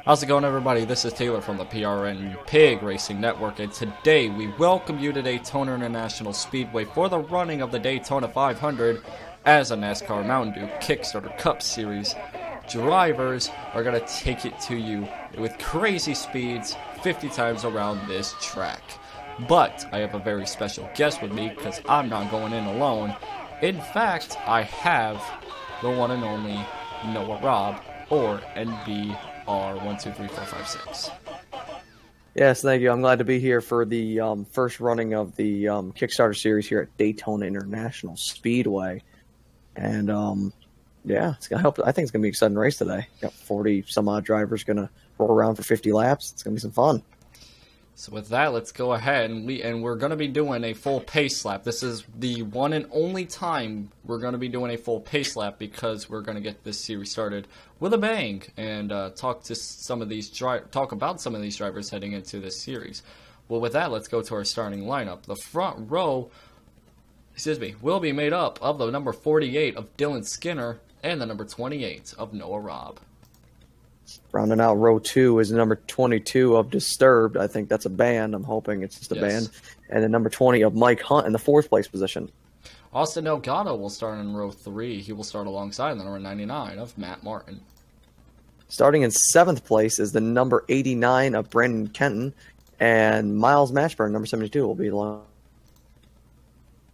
How's it going, everybody? This is Taylor from the PRN Pig Racing Network, and today we welcome you to Daytona International Speedway for the running of the Daytona 500 as a NASCAR Mountain Dew Kickstarter Cup Series. Drivers are going to take it to you with crazy speeds 50 times around this track. But I have a very special guest with me because I'm not going in alone. In fact, I have the one and only Noah Robb, or NBR123456. Yes, thank you. I'm glad to be here for the first running of the Kickstarter series here at Daytona International Speedway. And yeah, it's gonna help. I think it's gonna be an exciting race today. Got 40 some odd drivers gonna roll around for 50 laps. It's gonna be some fun. So with that, let's go ahead and we're going to be doing a full pace lap. This is the one and only time we're going to be doing a full pace lap because we're going to get this series started with a bang and talk about some of these drivers heading into this series. Well, with that, let's go to our starting lineup. The front row, will be made up of the number 48 of Dylan Skinner and the number 28 of Noah Robb. Rounding out row 2 is number 22 of Disturbed. I think that's a band. I'm hoping it's just a band. And then number 20 of Mike Hunt in the 4th place position. Austin Delgado will start in row 3. He will start alongside the number 99 of Matt Martin. Starting in 7th place is the number 89 of Brandon Kenton. And Miles Matchburn, number 72, will be along.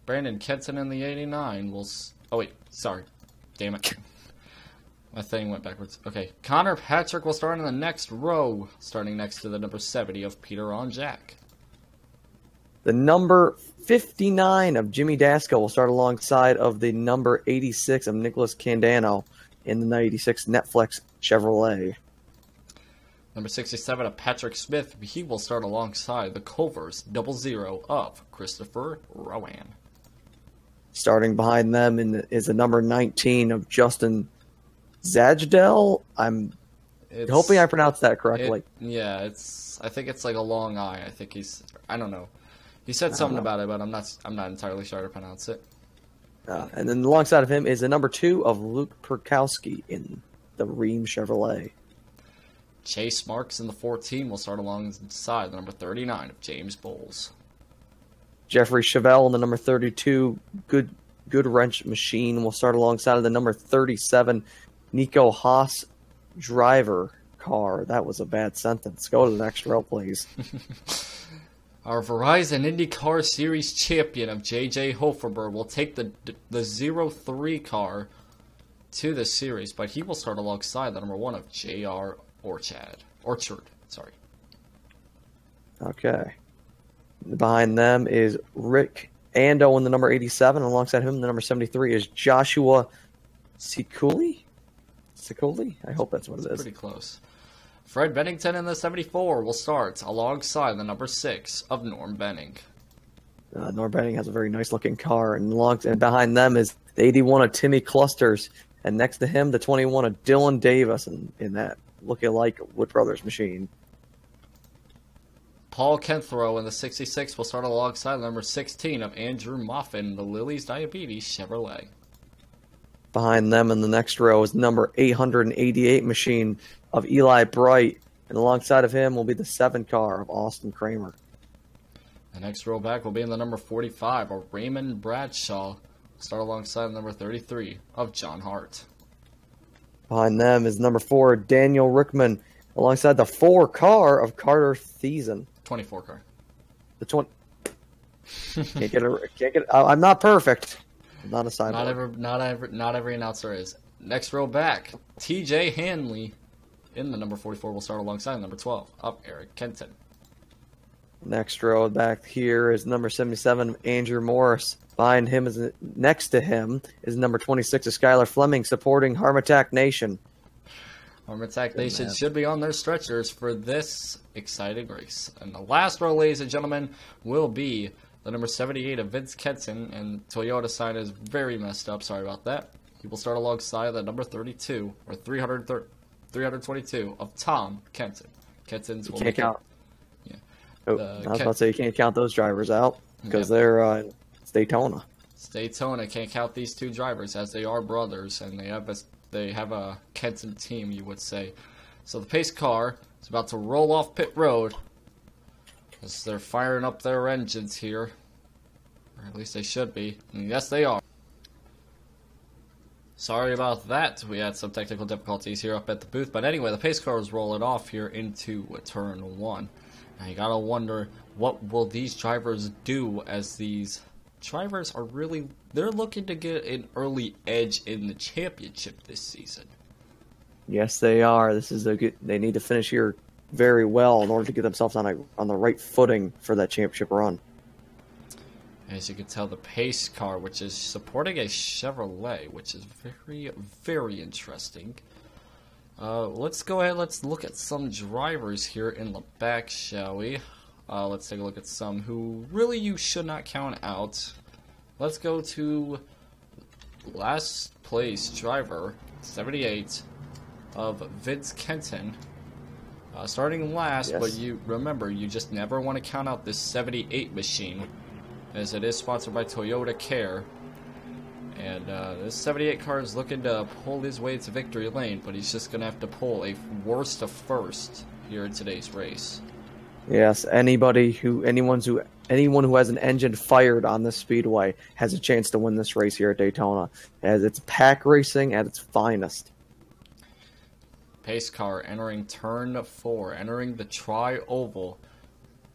Brandon Kenton in the 89 will... Oh, wait. Sorry. Damn it. My thing went backwards. Okay, Connor Patrick will start in the next row, starting next to the number 70 of Peter on Jack. The number 59 of Jimmy Dasko will start alongside of the number 86 of Nicholas Candano in the 96 Netflix Chevrolet. Number 67 of Patrick Smith, he will start alongside the Culver's 00 of Christopher Rowan. Starting behind them is the number 19 of Justin Zajdel. I'm hoping I pronounced that correctly. I think it's like a long I. I think I don't know. He said something about it, but I'm not entirely sure how to pronounce it. And then alongside of him is the number 2 of Luke Perkowski in the Ream Chevrolet. Chase Marks in the 14 will start alongside the number 39 of James Bowles. Jeffrey Chevelle in the number 32 Good Wrench Machine will start alongside of the number 37 Nico Haas driver car. That was a bad sentence. Go to the next row, please. Our Verizon IndyCar Series champion of J.J. Hoferberg will take the 03 car to the series, but he will start alongside the number 1 of J.R. Orchard. Okay. Behind them is Rick Ando in the number 87. Alongside him, the number 73 is Joshua Sikuli. I hope that's what it is. Pretty close. Fred Bennington in the 74 will start alongside the number 6 of Norm Benning. Norm Benning has a very nice-looking car, and behind them is the 81 of Timmy Clusters, and next to him, the 21 of Dylan Davis in that look-alike Wood Brothers machine. Paul Kenthrow in the 66 will start alongside the number 16 of Andrew Moffin in the Lily's Diabetes Chevrolet. Behind them in the next row is number 888 machine of Eli Bright, and alongside of him will be the 7 car of Austin Kramer. The next row back will be in the number 45 of Raymond Bradshaw. Start alongside the number 33 of John Hart. Behind them is number 4 Daniel Rickman, alongside the 4 car of Carter Thiessen. 24 car. The 20. Can't get it. I'm not perfect. I'm not a cyborg. Not every announcer is. Next row back, T.J. Hanley in the number 44 will start alongside number 12 of Eric Kenton. Next row back here is number 77 Andrew Morris. Behind him next to him is number 26 of Skylar Fleming, supporting Harmatak Nation. Harmatak Nation should be on their stretchers for this exciting race. And the last row, ladies and gentlemen, will be the number 78 of Vince Kenton, and Toyota sign is very messed up. Sorry about that. He will start alongside the number 32 or 322 of Tom Kenton. Kenton's will can't count. Yeah. I was about to say you can't count those drivers out because they're it's Daytona. It's Daytona. Can't count these 2 drivers as they are brothers and they have a Kenton team, you would say. So the pace car is about to roll off pit road as they're firing up their engines here. Or at least they should be. And yes, they are. Sorry about that. We had some technical difficulties here up at the booth. But anyway, the pace car is rolling off here into turn 1. Now you gotta wonder, what will these drivers do, as these drivers are really, they're looking to get an early edge in the championship this season. Yes, they are. This is a good. They need to finish here very well in order to get themselves on the right footing for that championship run. As you can tell, the pace car, which is supporting a Chevrolet, which is very, very interesting. Let's go ahead, let's look at some drivers here in the back, shall we? Let's take a look at some who really you should not count out. Let's go to last place driver, 78, of Vince Kenton. Starting last, yes. But you remember, you just never want to count out this 78 machine, as it is sponsored by Toyota Care. And this 78 car is looking to pull his way to victory lane, but he's just going to have to pull a worst of first here in today's race. Yes, anyone who has an engine fired on this speedway has a chance to win this race here at Daytona, as it's pack racing at its finest. Pace car entering turn 4, entering the tri-oval.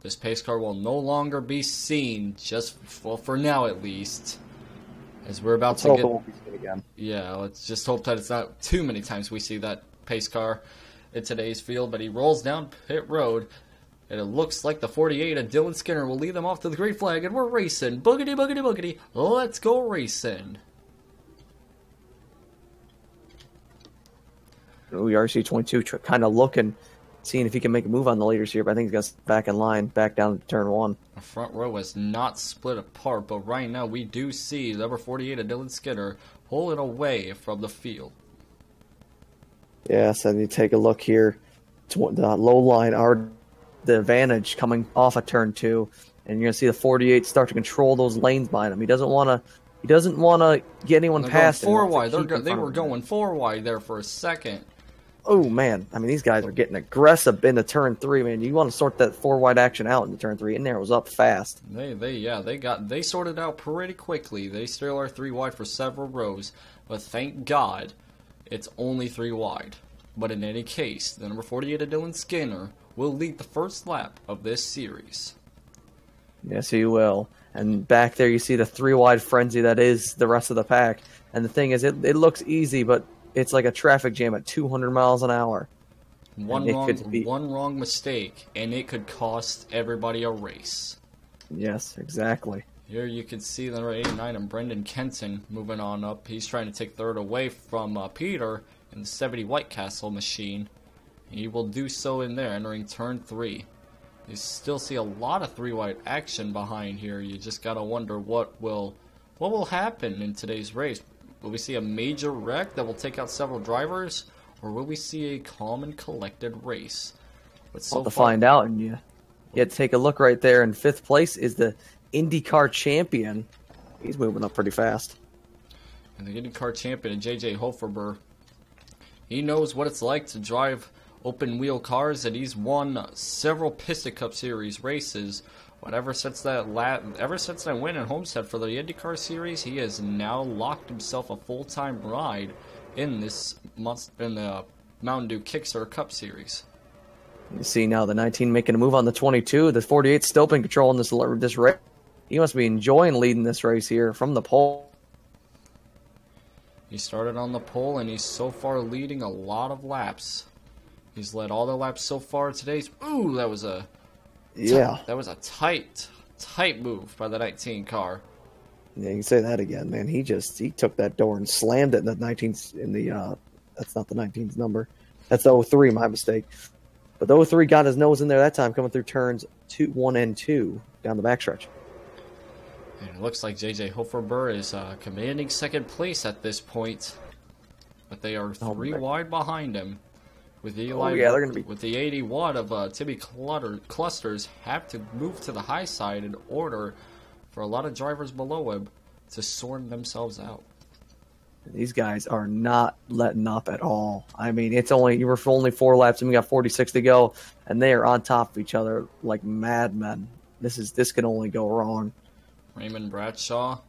This pace car will no longer be seen, just for now at least, as we're about to get. It won't be seen again. Yeah, let's just hope that it's not too many times we see that pace car in today's field. But he rolls down pit road, and it looks like the 48 of Dylan Skinner will lead them off to the green flag, and we're racing. Boogity, boogity, boogity. Let's go racing. We RC22 kind of looking, seeing if he can make a move on the leaders here, but I think he's going to back in line, back down to turn 1. The front row is not split apart, but right now we do see number 48 of Dylan Skinner pulling away from the field. Yes, and you take a look here, the low line are the advantage coming off of turn 2, and you're going to see the 48 start to control those lanes behind him. He doesn't want to get anyone past him. Four wide. They were going 4 wide there for a second. Oh, man. I mean, these guys are getting aggressive into turn 3, man. You want to sort that 4-wide action out into turn 3. In there, it was up fast. They sorted out pretty quickly. They still are 3 wide for several rows, but thank God it's only 3 wide. But in any case, the number 48 of Dylan Skinner will lead the first lap of this series. Yes, he will. And back there, you see the 3-wide frenzy that is the rest of the pack. And the thing is, it looks easy, but it's like a traffic jam at 200 miles an hour. One wrong mistake, and it could cost everybody a race. Yes, exactly. Here you can see the number 89 and Brendan Kenton moving on up. He's trying to take third away from Peter in the 70 White Castle machine. He will do so in there, entering turn 3. You still see a lot of 3-wide action behind here. You just gotta wonder what will happen in today's race. Will we see a major wreck that will take out several drivers, or will we see a calm and collected race? But so to find out, and you take a look right there. In 5th place is the IndyCar champion. He's moving up pretty fast. And the IndyCar champion, J.J. Hoferber, he knows what it's like to drive open wheel cars, and he's won several Piston Cup Series races. But ever since that win in Homestead for the IndyCar Series, he has now locked himself a full-time ride in the Mountain Dew Kickstarter Cup Series. You see now the 19 making a move on the 22. The 48 still been controlling this race. He must be enjoying leading this race here from the pole. He started on the pole, and he's so far leading a lot of laps. He's led all the laps so far today. Ooh, that was a tight move by the 19 car. Yeah, you can say that again, man. He took that door and slammed it in the 19th that's not the 19's number. That's the 03, my mistake. But the 03 got his nose in there that time, coming through turns 1 and 2 down the backstretch. And it looks like J.J. Hoferber is commanding 2nd place at this point, but they are 3 wide behind him. With the with the 80 watt of Timmy Clusters have to move to the high side in order for a lot of drivers below him to sort themselves out. These guys are not letting up at all. I mean, you were for only 4 laps, and we got 46 to go, and they are on top of each other like madmen. This can only go wrong. Raymond Bradshaw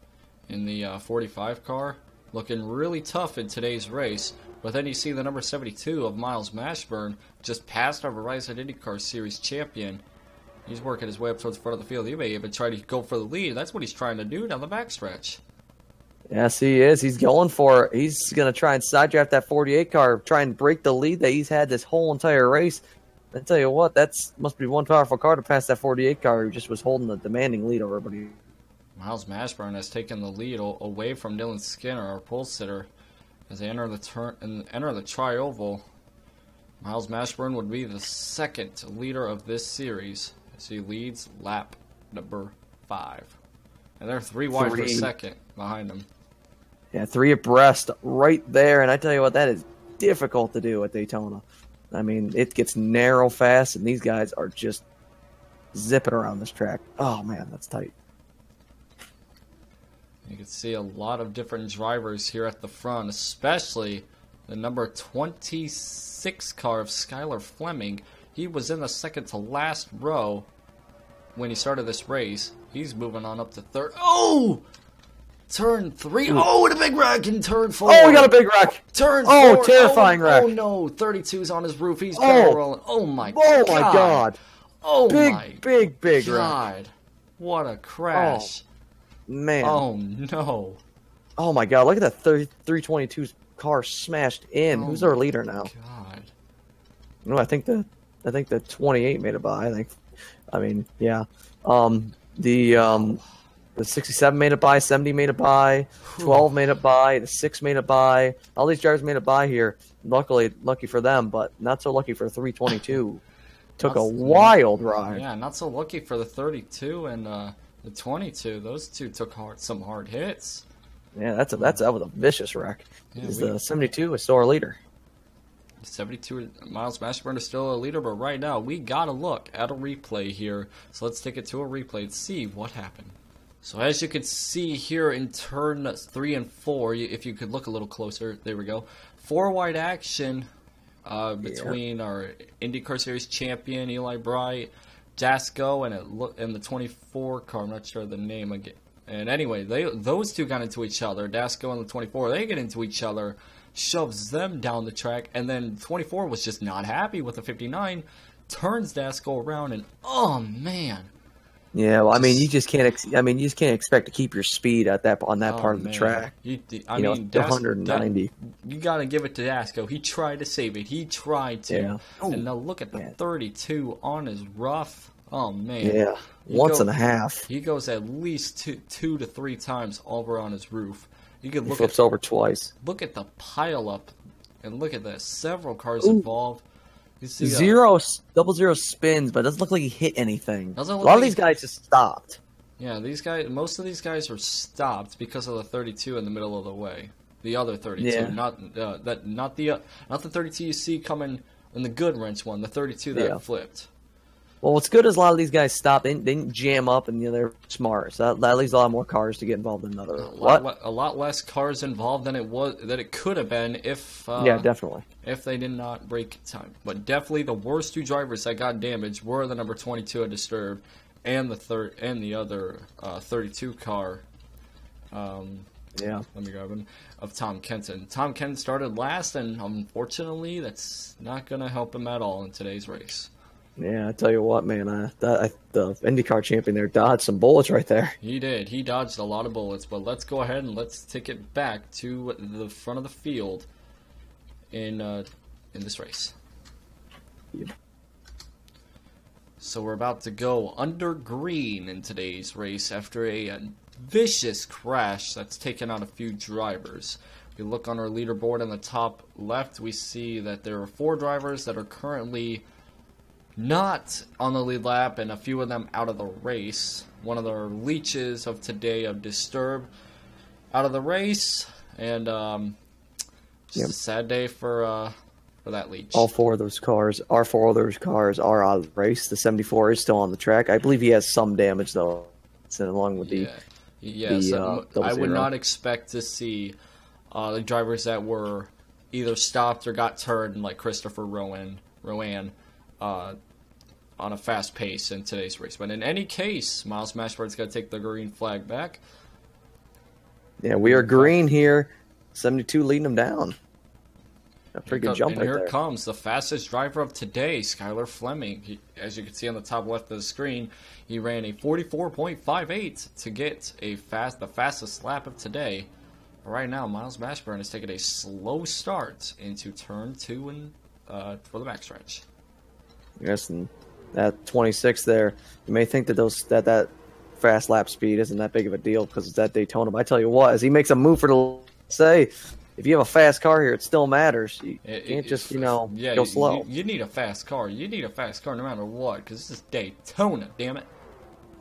in the 45 car, looking really tough in today's race. But then you see the number 72 of Miles Mashburn just passed our Verizon IndyCar Series champion. He's working his way up towards the front of the field. He may even try to go for the lead. That's what he's trying to do down the backstretch. Yes, he is. He's going for it. He's going to try and side draft that 48 car, try and break the lead that he's had this whole entire race. I tell you what, must be one powerful car to pass that 48 car who just was holding the demanding lead over everybody. Miles Mashburn has taken the lead away from Dylan Skinner, our pole sitter, as they enter the tri-oval. Miles Mashburn would be the second leader of this series as he leads lap number 5. And they're 3 wide for second behind him. Yeah, 3 abreast right there, and I tell you what, that is difficult to do at Daytona. I mean, it gets narrow fast, and these guys are just zipping around this track. Oh, man, that's tight. You can see a lot of different drivers here at the front, especially the number 26 car of Skylar Fleming. He was in the second to last row when he started this race. He's moving on up to third. Oh! Turn 3. Oh, and a big wreck in turn 4. Oh, we got a big wreck. Turn 4. Oh, terrifying wreck. Oh, no. 32's on his roof. He's barrel rolling. Oh, my God. Oh, my God. Oh, big God. wreck. What a crash. Oh, man. Oh, no. Oh, my God. Look at that 322's car smashed in. Who's our leader now? God. No, I think the 28 made it by. I mean, yeah. The 67 made it by, 70 made it by, 12 made it by, the 6 made it by. All these drivers made it by here. Lucky for them, but not so lucky for 322. Took a wild ride. Yeah, not so lucky for the 32 and the 22. Those two took some hard hits. Yeah, that was a vicious wreck. Yeah, the 72 is still our leader. 72 Miles Mashburn is still a leader, but right now we gotta look at a replay here. So let's take it to a replay and see what happened. So as you can see here in turn 3 and 4, if you could look a little closer, there we go. 4 wide action between our IndyCar Series champion Eli Bright, Dasco, and the 24 car. I'm not sure the name again. And anyway, those two got into each other. Dasco and the 24, they get into each other, shoves them down the track, and then 24 was just not happy with the 59, turns Dasco around, and oh man. Yeah, well, I mean, you just can't expect to keep your speed at on that part of the track. I mean, 190. You gotta give it to Dasco. He tried to save it. He tried to. Yeah. And now look at the 32 on his rough. Oh man. Yeah. Once and a half. He goes at least two to 3 times over on his roof. You could look. He flips over twice. Look at the pile up, and look at this. Several cars involved. You see, double zero spins, but it doesn't look like he hit anything. A lot of these guys just stopped. Yeah, most of these guys were stopped because of the 32 in the middle of the way. The other 32, not the 32 you see coming in the good wrench one. The 32 that flipped. Well, what's good is a lot of these guys stopped. They didn't jam up, and they're smart. So that leaves a lot more cars to get involved in another. A lot less cars involved than it could have been if. Definitely. If they did not break time, but definitely the worst 2 drivers that got damaged were the number 22 at Disturbed and the other 32 car. Let me grab him, of Tom Kenton. Tom Kenton started last, and unfortunately, that's not going to help him at all in today's race. Yeah, I tell you what, man, the IndyCar champion there dodged some bullets right there. He did. He dodged a lot of bullets, but let's go ahead and let's take it back to the front of the field in this race. Yeah. So we're about to go under green in today's race after a vicious crash that's taken out a few drivers. If we look on our leaderboard in the top left, we see that there are 4 drivers that are currently not on the lead lap, and a few of them out of the race. One of the leeches of today of Disturb out of the race, and just a sad day for that leech. All 4 of those cars, are out of the race. The 74 is still on the track. I believe he has some damage though, along with the. I would not expect to see the drivers that were either stopped or got turned, like Christopher Rowan, on a fast pace in today's race. But in any case, Miles Mashburn's going to take the green flag back. Yeah, we are green here. 72 leading them down. A pretty good jump right there. And here comes the fastest driver of today, Skylar Fleming. As you can see on the top left of the screen, he ran a 44.58 to get the fastest lap of today. Right now, Miles Mashburn is taking a slow start into turn 2 and for the backstretch. Yes, and that 26 there, you may think that that fast lap speed isn't that big of a deal because it's at Daytona. But I tell you what, as he makes a move for the say, if you have a fast car here, it still matters. You can't just go slow. You need a fast car. You need a fast car no matter what, because this is Daytona. Damn it.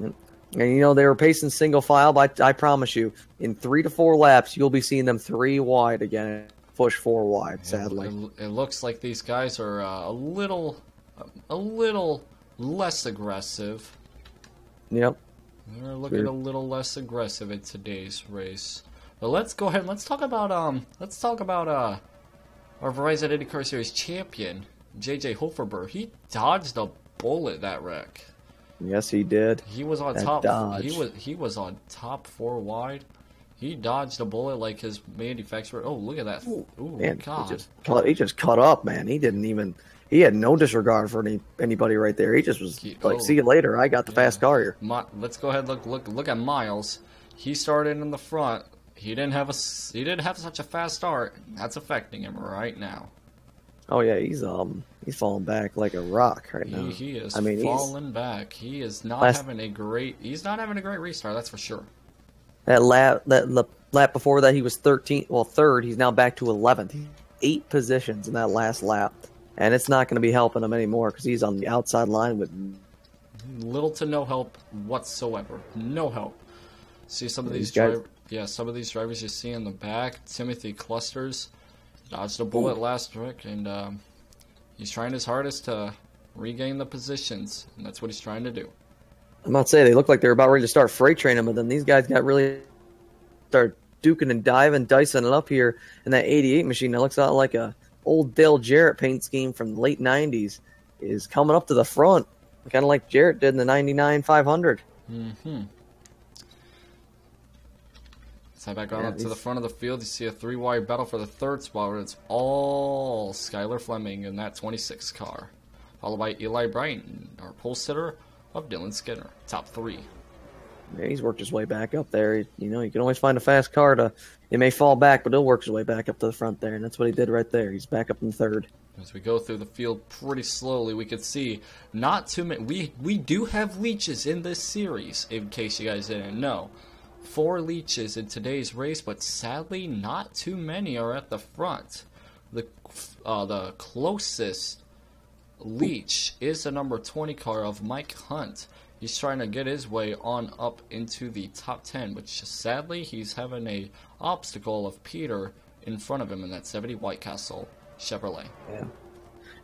And they were pacing single file, but I promise you, in 3 to 4 laps, you'll be seeing them 3 wide again, push 4 wide. Sadly, it looks like these guys are a little less aggressive. Yep, they're looking a little less aggressive in today's race. But let's go ahead and let's talk about our Verizon IndyCar Series champion, JJ Hoferberg. He dodged a bullet that wreck. Yes, he did. He was on top. He was on top 4 wide. He dodged a bullet like his manufacturer. Oh, look at that! Ooh, man, God! He just cut up, man. He didn't even. He had no disregard for anybody right there. He just was see you later. I got the fast car here. Let's go ahead and look at Miles. He started in the front. He didn't have such a fast start. That's affecting him right now. Oh yeah, he's falling back like a rock right now. He is falling back. He is not having a great. He's not having a great restart. That's for sure. That lap before that he was 13th. Well, third. He's now back to 11th. 8 positions in that last lap, and it's not going to be helping him anymore because he's on the outside line with little to no help whatsoever. No help. See some of these drivers. Yeah, some of these drivers you see in the back. Timothy Clusters dodged a bullet last week, and he's trying his hardest to regain the positions, and that's what he's trying to do. I'm not saying they look like they're about ready to start freight training, but then these guys got really start duking and diving, dicing it up here in that 88 machine that looks a lot like a old Dale Jarrett paint scheme from the late 90s is coming up to the front, kind of like Jarrett did in the 99 500. Mm-hmm. So back on up to the front of the field, you see a 3-wide battle for the third spot, where it's all Skylar Fleming in that 26 car, followed by Eli Brighton, our pole sitter of Dylan Skinner, top 3. Yeah, he's worked his way back up there. You can always find a fast car it may fall back, but he'll work his way back up to the front there, and that's what he did right there. He's back up in third. As we go through the field pretty slowly, we can see not too many. We do have leeches in this series, in case you guys didn't know. 4 leeches in today's race, but sadly not too many are at the front. The closest leech is the number 20 car of Mike Hunt. He's trying to get his way on up into the top 10, which sadly he's having a obstacle of Peter in front of him in that 70 White Castle Chevrolet. Yeah.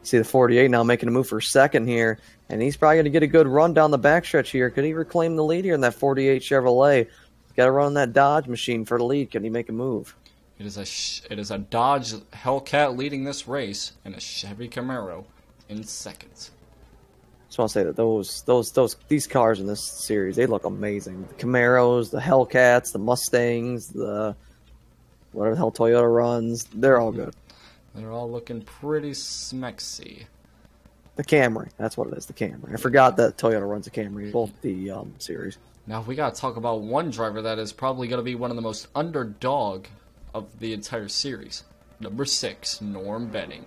See the 48 now making a move for second here, and he's probably going to get a good run down the backstretch here. Could he reclaim the lead here in that 48 Chevrolet? Got to run that Dodge machine for the lead. Can he make a move? It is a Dodge Hellcat leading this race, and a Chevy Camaro in second. Just want to say that these cars in this series, they look amazing. The Camaros, the Hellcats, the Mustangs, the whatever the hell Toyota runs, they're all good. They're all looking pretty smexy. The Camry, that's what it is. The Camry. I forgot that Toyota runs a Camry, both the series. Now, we got to talk about one driver that is probably going to be one of the most underdog of the entire series. Number 6, Norm Benning.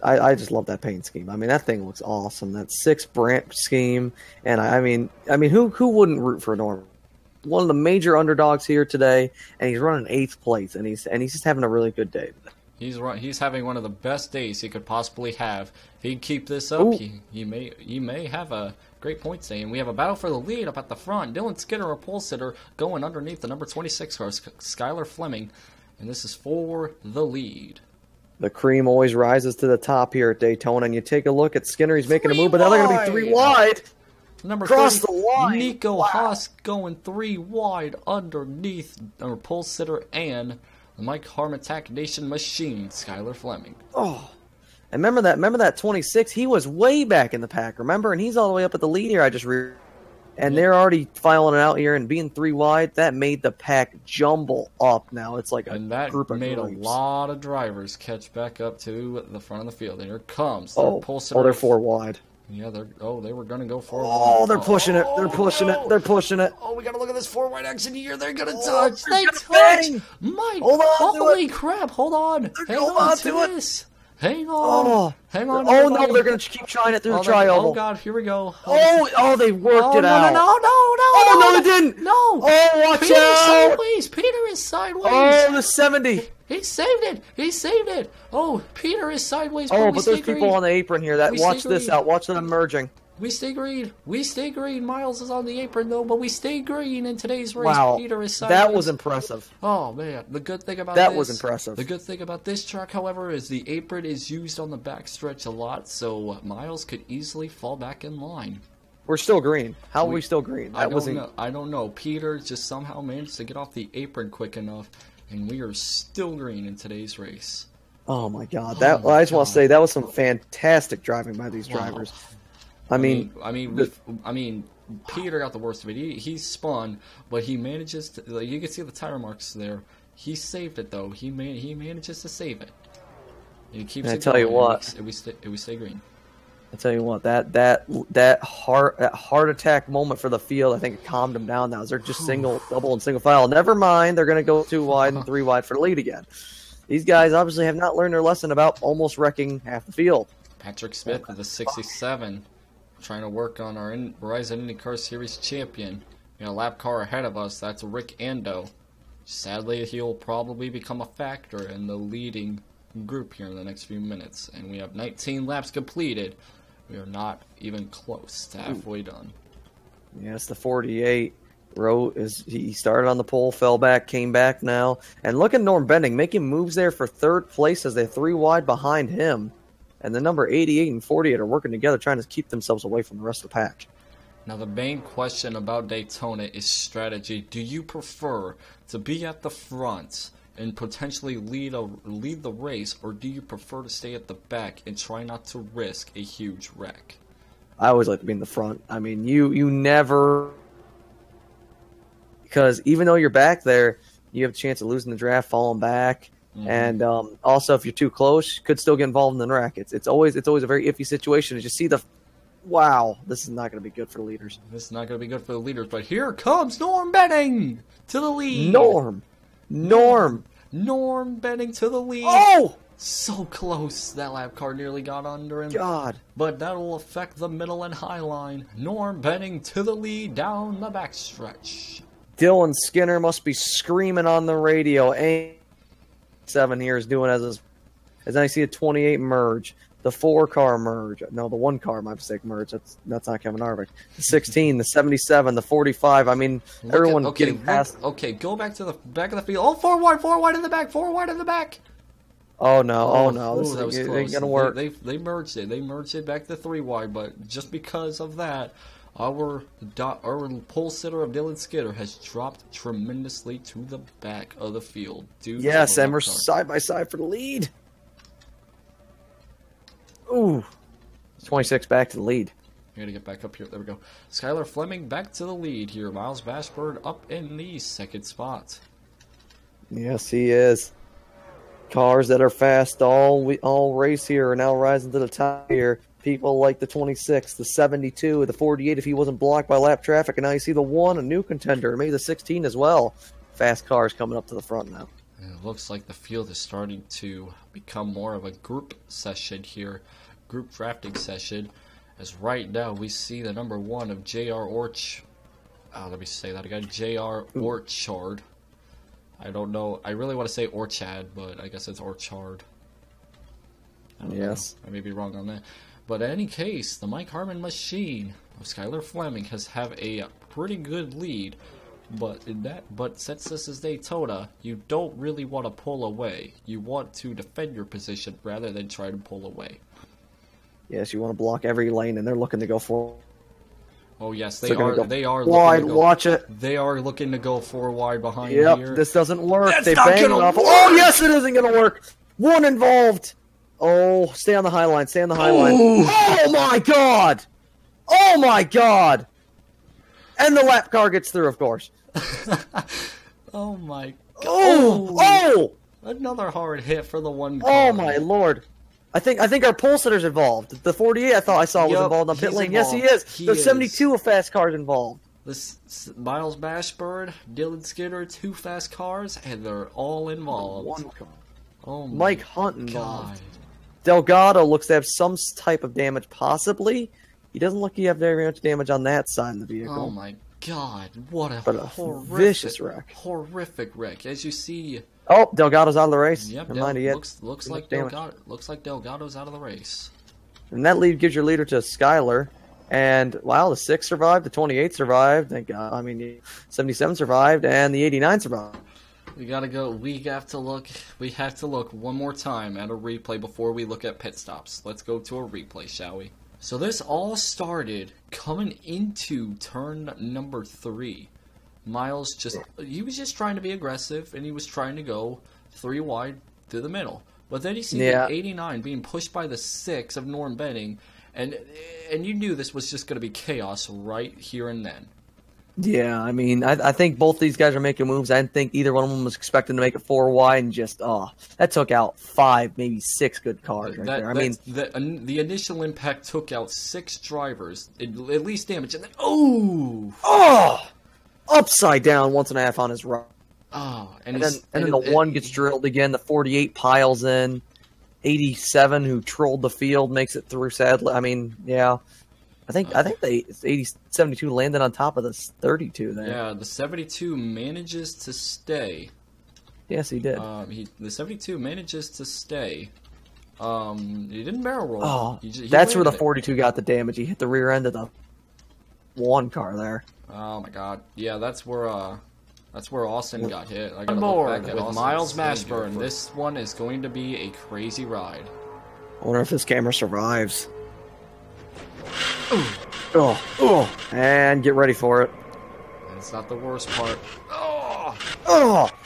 I just love that paint scheme. I mean, that thing looks awesome. That 6 branch scheme. And I mean, who wouldn't root for Norm? One of the major underdogs here today, and he's running 8th place, and he's just having a really good day. He's having one of the best days he could possibly have. If he can keep this up, he may have a great points day. And we have a battle for the lead up at the front. Dylan Skinner, a pole sitter, going underneath the number 26 car, Skylar Fleming, and this is for the lead. The cream always rises to the top here at Daytona, and you take a look at Skinner. He's making a move, but now they're going to be 3 wide. Number Cross 30, the line. Nico Haas going 3 wide underneath our pole sitter and the Mike Harmon Nation machine, Skylar Fleming. Oh, and remember that 26? He was way back in the pack, remember? And he's all the way up at the lead here. And they're already filing it out here and being 3 wide. That made the pack jumble up now. It's like a group of made groups. A lot of drivers catch back up to the front of the field. And here it comes. They're 4 wide. Yeah, they were going to go 4 wide. Oh, they're pushing it. They're pushing it. They're pushing it. Oh, we got to look at this 4 wide action here. They're going to touch. They touch. Mike, holy crap. Hold on. Hang on to this. Hang on. Hang on. Oh, no, they're going to keep trying it through the tri-oval. Oh, God, here we go. They worked it out. No. Oh, no, they didn't. No. Oh, watch Peter out. Sideways. Peter is sideways. Oh, the 70. He saved it. Oh, Peter is sideways. Oh, but there's people on the apron here. Watch this out. Watch them merging. We stay green. Miles is on the apron, though, but we stay green in today's race. Wow, Peter is sideways. that was impressive. Oh, man. The good thing about that was impressive. The good thing about this track, however, is the apron is used on the backstretch a lot, so Miles could easily fall back in line. We're still green. How are we still green? I don't know. Peter just somehow managed to get off the apron quick enough, and we are still green in today's race. Oh, my God. I just want to say that was some fantastic driving by these drivers. I mean, Peter got the worst of it. He spun, but he manages to. Like, you can see the tire marks there. He saved it though. He manages to save it. He keeps. I tell you what, we stay green. I tell you what, that heart attack moment for the field, I think it calmed them down now. They're just double and single file. Never mind, they're going to go 2 wide and 3 wide for the lead again. These guys obviously have not learned their lesson about almost wrecking half the field. Patrick Smith with the 67. Trying to work on our Verizon IndyCar Series champion. A lap car ahead of us, that's Rick Ando. Sadly, he'll probably become a factor in the leading group here in the next few minutes. And we have 19 laps completed. We are not even close to halfway done. Yes, the 48 he started on the pole, fell back, came back now. And look at Norm Bending making moves there for 3rd place as they're 3 wide behind him. And the number 88 and 48 are working together, trying to keep themselves away from the rest of the pack. Now, the main question about Daytona is strategy. Do you prefer to be at the front and potentially lead the race, or do you prefer to stay at the back and try not to risk a huge wreck? I always like to be in the front. I mean, you never... Because even though you're back there, you have a chance of losing the draft, falling back. Mm-hmm. And also, if you're too close, you could still get involved in the wreck. It's always a very iffy situation. As you see wow, this is not going to be good for the leaders. This is not going to be good for the leaders. But here comes Norm Benning to the lead. Norm Benning to the lead. Oh, so close. That lap car nearly got under him. God. But that will affect the middle and high line. Norm Benning to the lead down the backstretch. Dylan Skinner must be screaming on the radio. 7 here is doing as I see a 28 merge, the 4-car merge. No, the 1-car, my mistake, merge. That's not Kevin Harvick. The 16, the 77, the 45. I mean, everyone getting past. Okay, go back to the back of the field. Oh, 4 wide in the back. 4 wide in the back. Oh no! This that was ain't close. gonna work. They merged it. They merged it back to 3 wide, but just because of that, our pole sitter of Dylan Skinner has dropped tremendously to the back of the field. Yes, and we're side by side for the lead. Ooh, 26 back to the lead. We gotta get back up here. There we go. Skylar Fleming back to the lead here. Miles Bashford up in the 2nd spot. Yes, he is. Cars that are fast all race here are now rising to the top here. People like the 26, the 72, the 48 if he wasn't blocked by lap traffic. And now you see the 1, a new contender, maybe the 16 as well. Fast cars coming up to the front now. It looks like the field is starting to become more of a group session here, group drafting session. As right now we see the number 1 of J.R. let me say that again, J.R. Orchard. I don't know. I really want to say Orchard, but I guess it's Orchard. Yes. I may be wrong on that. But in any case, the Mike Harmon machine of Skylar Fleming have a pretty good lead. But since this is Daytona, you don't really want to pull away. You want to defend your position rather than try to pull away. Yes, you want to block every lane, and they're looking to go forward. Oh yes, they They're gonna are. go They are wide. looking to go, Watch it. They are looking to go 4 wide behind Yep, here. this doesn't work. That's They not bang it gonna off. work. Oh yes, it isn't gonna work. One involved. Oh, stay on the high line. Stay on the high line. Oh my god! Oh my god! And the lap car gets through, of course. Oh my god! Oh! Oh! Another hard hit for the one car. Oh my lord! I think our pole sitter's involved. The 48 I thought I saw was involved on pit he's lane. Yes, he involved. is. He There's is. 72 fast cars involved. This Miles Mashburn, Dylan Skinner, 2 fast cars, and they're all involved. One car. Oh my Mike Hunt god! involved. Delgado looks to have some type of damage, possibly. He doesn't look to have very much damage on that side of the vehicle. Oh my god! What a, But a horrific, vicious wreck. Horrific wreck. As you see. Oh, Delgado's out of the race. Yep. Never mind, he had Looks like damage. Delgado's out of the race. And that lead gives your leader to Skyler. And wow, the 6 survived, the 28 survived. Thank God. I mean, the 77 survived, and the 89 survived. We gotta go. We have to look one more time at a replay before we look at pit stops. Let's go to a replay, shall we? So this all started coming into turn number 3. Miles he was just trying to be aggressive, and he was trying to go 3 wide through the middle. But then you see the 89 being pushed by the 6 of Norm Benning, and you knew this was just going to be chaos right here and then. Yeah, I mean, I think both these guys are making moves. I didn't think either one of them was expecting to make it 4 wide, and just that took out 5, maybe 6 good cars right there. I mean, the initial impact took out 6 drivers, at least damage, and then upside down 1.5 on his right. And then the 1 gets drilled again. The 48 piles in. 87, who trolled the field, makes it through. Sadly, I mean, yeah. I think the 72 landed on top of the 32 there. Yeah, the 72 manages to stay. Yes, he did. The 72 manages to stay. He didn't barrel roll. Oh, he that's where the landed it. 42 got the damage. He hit the rear end of the 1 car there. Oh my god. Yeah, that's where Austin got hit. I gotta More look back at with Austin's Miles stage Mashburn. here. This one is going to be a crazy ride. I wonder if this camera survives. And get ready for it. And it's not the worst part. Wow,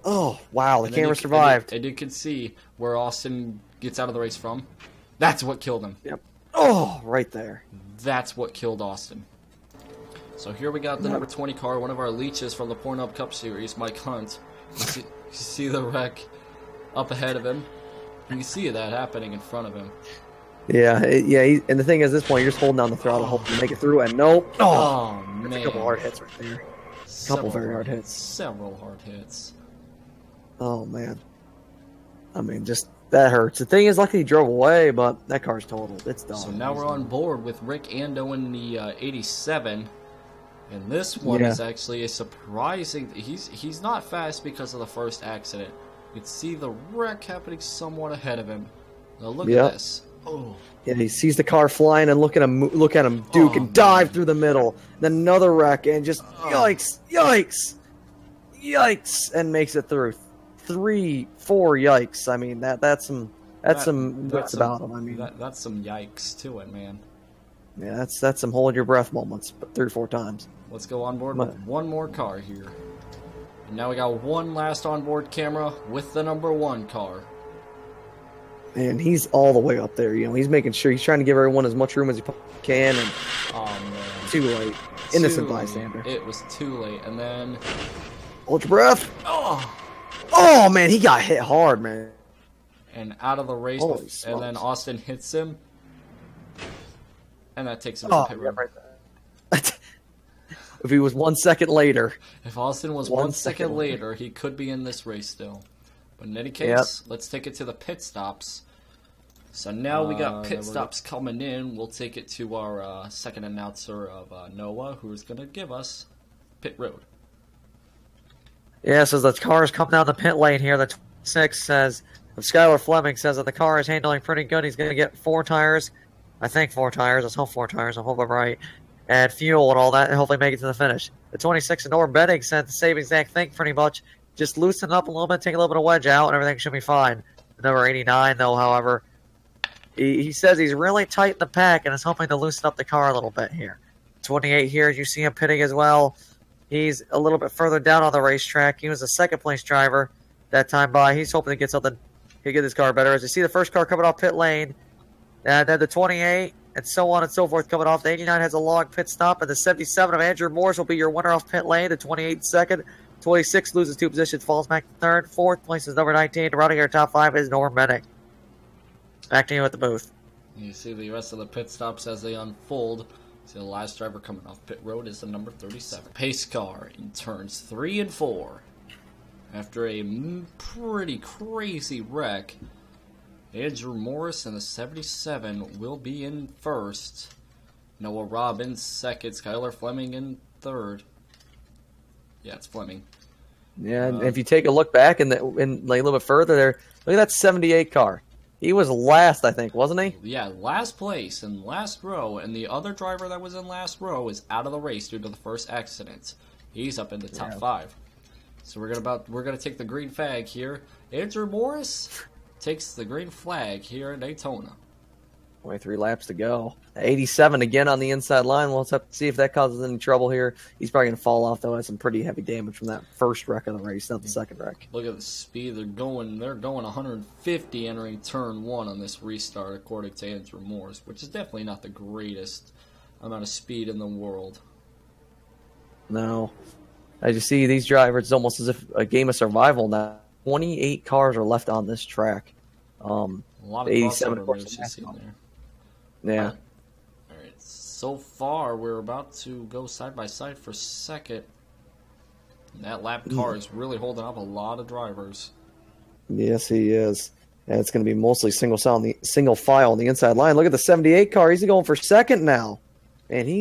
the And then camera survived. And you can see where Austin gets out of the race from. That's what killed him. Yep. Oh, right there. That's what killed Austin. So here we got the number 20 car, one of our leeches from the Pornhub Cup Series, Mike Hunt. You see the wreck up ahead of him. You can see that happening in front of him. Yeah, and the thing is, at this point, you're just holding down the throttle, hoping to make it through, and nope. Oh man. A couple hard hits right there. Couple very hard hits. Several hard hits. Oh, man. I mean, just, that hurts. The thing is, luckily he drove away, but that car's totaled. It's done. So now we're on board with Rick Ando in the 87. And this one is actually a surprising... He's not fast because of the first accident. You can see the wreck happening somewhat ahead of him. Now look at this. Oh. Yeah, he sees the car flying and look at him Duke, and dive through the middle. Then another wreck, and just yikes, and makes it through. 3, 4 yikes. I mean, that's some about him. I mean, that's some yikes to it, man. Yeah, that's some hold your breath moments, but 3 or 4 times. Let's go on board with one more car here. And now we got one last onboard camera with the number 1 car. And he's all the way up there. You know, he's making sure he's trying to give everyone as much room as he can. And man, too late. Innocent bystander. It was too late. And then hold your breath. Oh man, he got hit hard, man. And out of the race. Holy And smokes. then Austin hits him. And that takes him to the pit road. Right there. If he was 1 second later. If Austin was 1 second later, he could be in this race still. But in any case, let's take it to the pit stops. So now we got pit stops coming in. We'll take it to our second announcer of Noah, who's going to give us pit road. Yeah, so the car is coming down the pit lane here. The 26 says, Skylar Fleming says that the car is handling pretty good. He's going to get 4 tires. I think 4 tires. Let's hope 4 tires. I hope I'm right. And fuel and all that, and hopefully make it to the finish. The 26 and Norm Benning said the same exact thing pretty much. Just loosen up a little bit, take a little bit of wedge out, and everything should be fine. The number 89, though, however, He says he's really tight in the pack and is hoping to loosen up the car a little bit here. 28 here, you see him pitting as well. He's a little bit further down on the racetrack. He was a second-place driver that time by. He's hoping to get something. He'll get his car better. As you see the first car coming off pit lane, and then the 28, and so on and so forth coming off. The 89 has a long pit stop, and the 77 of Andrew Morris will be your winner off pit lane. The 28 second. 26 loses 2 positions, falls back to third. Fourth place is number 19. Running our top 5 is Norm Menning. Back to you at the booth. You see the rest of the pit stops as they unfold. See the last driver coming off pit road is the number 37. Pace car in turns 3 and 4. After a pretty crazy wreck, Andrew Morris and the 77 will be in first. Noah Robbins second. Skylar Fleming in third. Yeah, it's Fleming. Yeah, and if you take a look back and like a little bit further there, look at that 78 car. He was last, I think, wasn't he? Yeah, last place in last row, and the other driver that was in last row is out of the race due to the first accident. He's up in the top 5. So we're gonna take the green flag here. Andrew Morris takes the green flag here in Daytona. 23 laps to go. 87 again on the inside line. We'll have to see if that causes any trouble here. He's probably going to fall off, though. Has some pretty heavy damage from that first wreck of the race, not the second wreck. Look at the speed. They're going 150 entering turn 1 on this restart, according to Andrew Morris, which is definitely not the greatest amount of speed in the world. No. As you see, these drivers, it's almost as if a game of survival now. 28 cars are left on this track. A lot of 87 crossover moves you see there. Yeah. Alright, so far we're about to go side by side for second. And that lap car is really holding up a lot of drivers. Yes, he is. And it's going to be mostly single file on the inside line. Look at the 78 car. He's going for second now. And he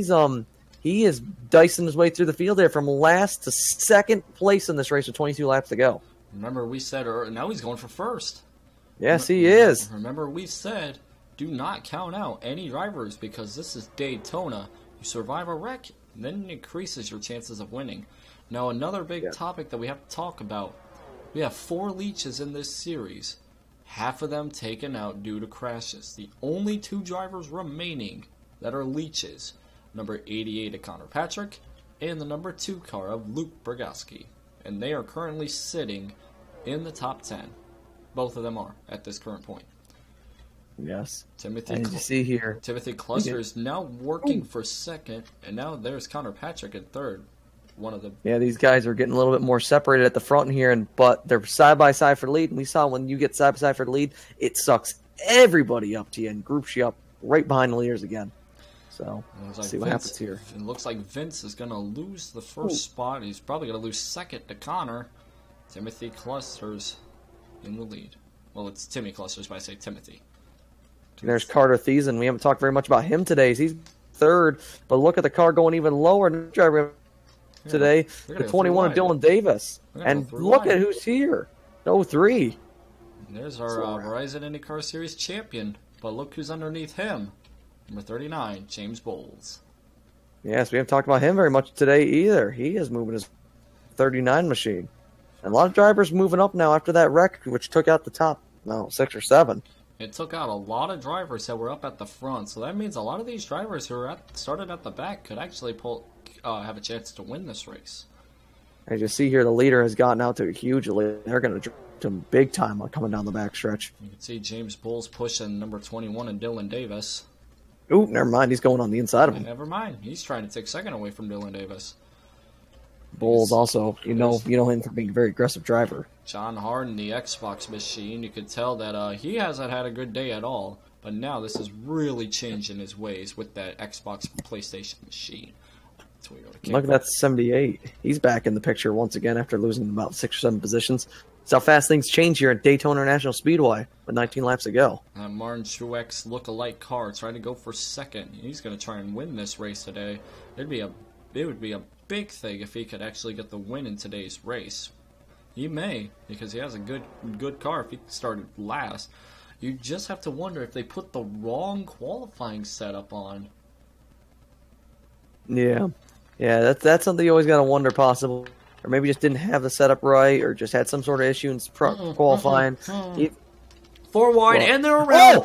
is dicing his way through the field there from last to second place in this race with 22 laps to go. Remember we said now he's going for first. Yes, he is. Remember we said do not count out any drivers because this is Daytona. You survive a wreck, then it increases your chances of winning. Now another big topic that we have to talk about. We have 4 leeches in this series. Half of them taken out due to crashes. The only 2 drivers remaining that are leeches. Number 88 of Connor Patrick and the number 2 car of Luke Bergowski. And they are currently sitting in the top 10. Both of them are at this current point. Yes. Timothy, and you see here, Timothy Cluster is now working for second, and now there's Connor Patrick in third. One of the these guys are getting a little bit more separated at the front here, but they're side by side for the lead. And we saw when you get side by side for the lead, it sucks everybody up to you and groups you up right behind the leaders again. So let's see what happens here. It looks like Vince is going to lose the first spot. He's probably going to lose second to Connor. Timothy Clusters in the lead. Well, it's Timmy Clusters, but I say Timothy. There's Carter Thiessen. We haven't talked very much about him today. He's third, but look at the car going even lower driver today. The 21 of Dylan Davis. And look at who's here. 03. There's our Verizon IndyCar Series champion, but look who's underneath him. Number 39, James Bowles. Yes, we haven't talked about him very much today either. He is moving his 39 machine. And a lot of drivers moving up now after that wreck, which took out the top, 6 or 7. It took out a lot of drivers that were up at the front, so that means a lot of these drivers who started at the back could actually have a chance to win this race. As you see here, the leader has gotten out to a huge lead. They're going to drop him big time coming down the backstretch. You can see James Bowles pushing number 21 and Dylan Davis. Ooh, never mind. He's going on the inside of him. Never mind. He's trying to take second away from Dylan Davis. Bowles also, you know him for being a very aggressive driver. John Harden, the Xbox machine, you could tell that he hasn't had a good day at all. But now this is really changing his ways with that Xbox PlayStation machine. That's where Look at that 78. He's back in the picture once again after losing about 6 or 7 positions. That's how fast things change here at Daytona International Speedway with 19 laps to go. Martin Truex look-alike car trying to go for second. He's going to try and win this race today. It would be a big thing if he could actually get the win in today's race. He may, because he has a good car if he started last. You just have to wonder if they put the wrong qualifying setup on. Yeah, that's something you always got to wonder, possible. Or maybe just didn't have the setup right, or just had some sort of issue in qualifying. 4 wide, and they're around.